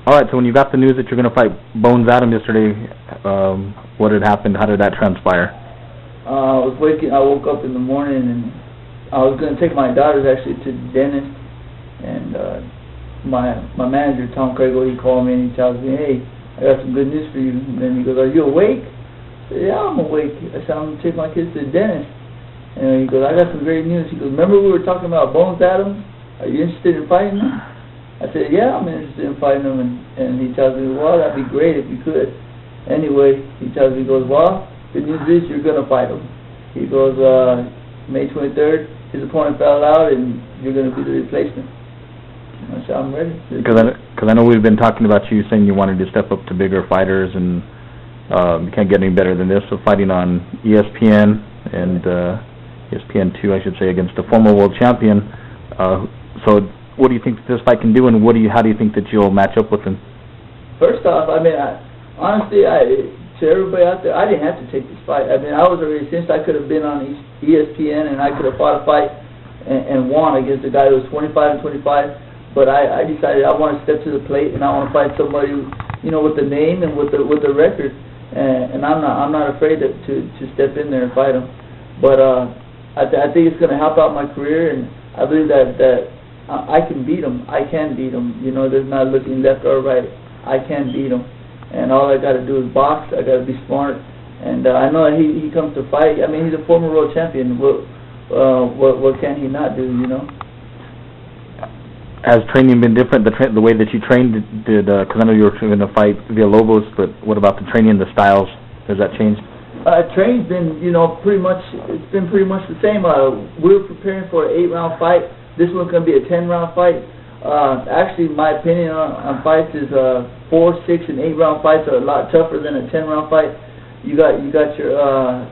All right, so when you got the news that you're going to fight Bones Adam yesterday, what had happened? How did that transpire? I woke up in the morning and I was going to take my daughters actually to the dentist, and my manager, Tom Craigle, he called me and he tells me, hey, I got some good news for you. And then he goes, are you awake? I said, yeah, I'm awake. I said, I'm going to take my kids to the dentist. And he goes, I got some great news. He goes, remember we were talking about Bones Adams? Are you interested in fighting him? I said, yeah, I'm interested in fighting him. And he tells me, well, that'd be great if you could. Anyway, he tells me, he goes, well, good news is you're going to fight him. He goes, May 23rd, his opponent fell out, and you're going to be the replacement. I said, I'm ready. Because I know we've been talking about you saying you wanted to step up to bigger fighters, and you can't get any better than this. So fighting on ESPN and ESPN2, I should say, against a former world champion. So what do you think this fight can do, and how do you think that you'll match up with him? First off, I mean, honestly, to everybody out there, I didn't have to take this fight. I mean, I was already, since I could have been on ESPN and I could have fought a fight and won against a guy who was 25 and 25, but I decided I want to step to the plate and I want to fight somebody, you know, with the name and with the record, and I'm not afraid to step in there and fight him. But I think it's going to help out my career, and I believe that I can beat him. I can beat him. You know, there's not looking left or right. I can beat him. And all I got to do is box. I got to be smart. And I know that he comes to fight. I mean, he's a former world champion. What can he not do, you know? Has training been different? The way that you trained, because I know you were going to fight Villalobos, but what about the training, the styles? Has that changed? Training's been, you know, it's been pretty much the same. We were preparing for an 8-round fight. This one's going to be a 10-round fight. Actually, my opinion on fights is 4, 6, and 8-round fights are a lot tougher than a 10-round fight. You got your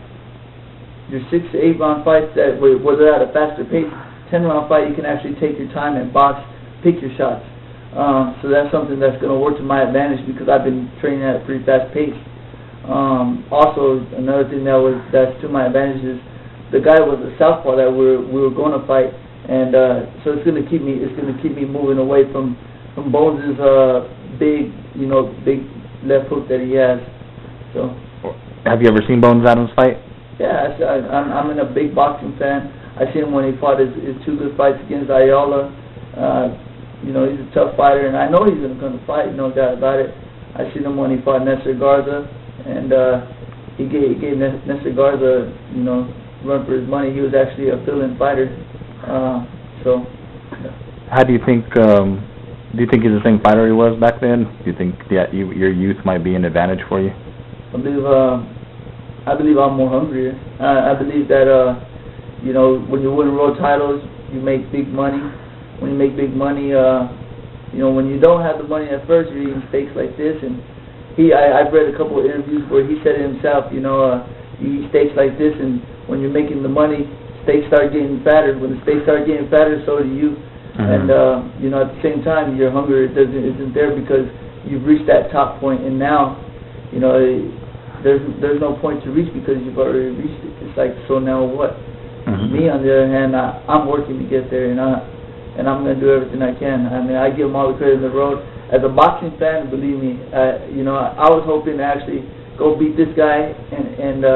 6 to 8-round fights that where they're at a faster pace. 10-round fight, you can actually take your time and box, pick your shots. So that's something that's going to work to my advantage because I've been training at a pretty fast pace. Also, another thing that's to my advantage is the guy was a southpaw that we were going to fight, and so it's going to keep me moving away from Bones' big left hook that he has. So. Have you ever seen Bones Adams fight? Yeah, I'm a big boxing fan. I seen him when he fought his 2 good fights against Ayala. You know, he's a tough fighter, and I know he's going to come to fight, no doubt about it. I seen him when he fought Nestor Garza, and he gave Nestor Garza, you know, run for his money. He was actually a fill-in fighter. So. How do you think? Do you think he's the same fighter he was back then? Do you think your youth might be an advantage for you? I believe I'm more hungrier. I believe that you know, when you win world titles, you make big money. When you make big money, you know, when you don't have the money at first, you're eating steaks like this. And I've read a couple of interviews where he said it himself. You know, you eat steaks like this, and when you're making the money, steaks start getting fatter. When the steaks start getting fatter, so do you. And you know, at the same time, your hunger isn't there because you've reached that top point, and now, you know, there's no point to reach because you've already reached it. It's like, so now what? Me, on the other hand, I'm working to get there, and I'm going to do everything I can. I mean, I give them all the credit in the road. As a boxing fan, believe me, you know, I was hoping to actually go beat this guy and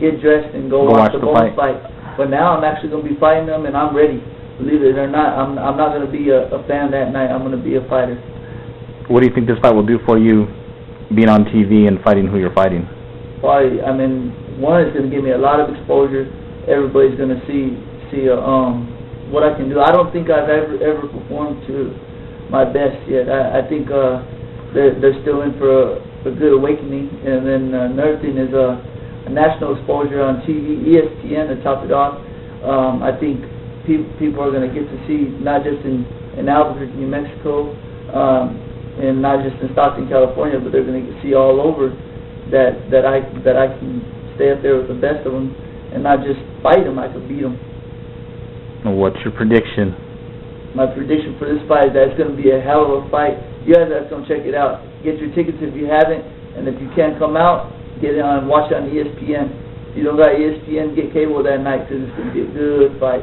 get dressed and go watch the Bones fight. But now I'm actually going to be fighting them, and I'm ready. Believe it or not, I'm not going to be a fan that night. I'm going to be a fighter. What do you think this fight will do for you, being on TV and fighting who you're fighting? Probably, I mean, one, it's going to give me a lot of exposure. Everybody's going to see what I can do. I don't think I've ever performed to my best yet. I think they're still in for a good awakening. And then another thing is a national exposure on TV, ESPN, to top it off. I think people are going to get to see, not just in Albuquerque, New Mexico, and not just in Stockton, California, but they're going to see all over that I can stay up there with the best of them, and not just fight them, I can beat them. What's your prediction? My prediction for this fight is that it's going to be a hell of a fight. You guys have to come check it out. Get your tickets if you haven't, and if you can't come out, get it on, watch it on ESPN. If you don't got ESPN, get cable that night because it's going to be a good fight.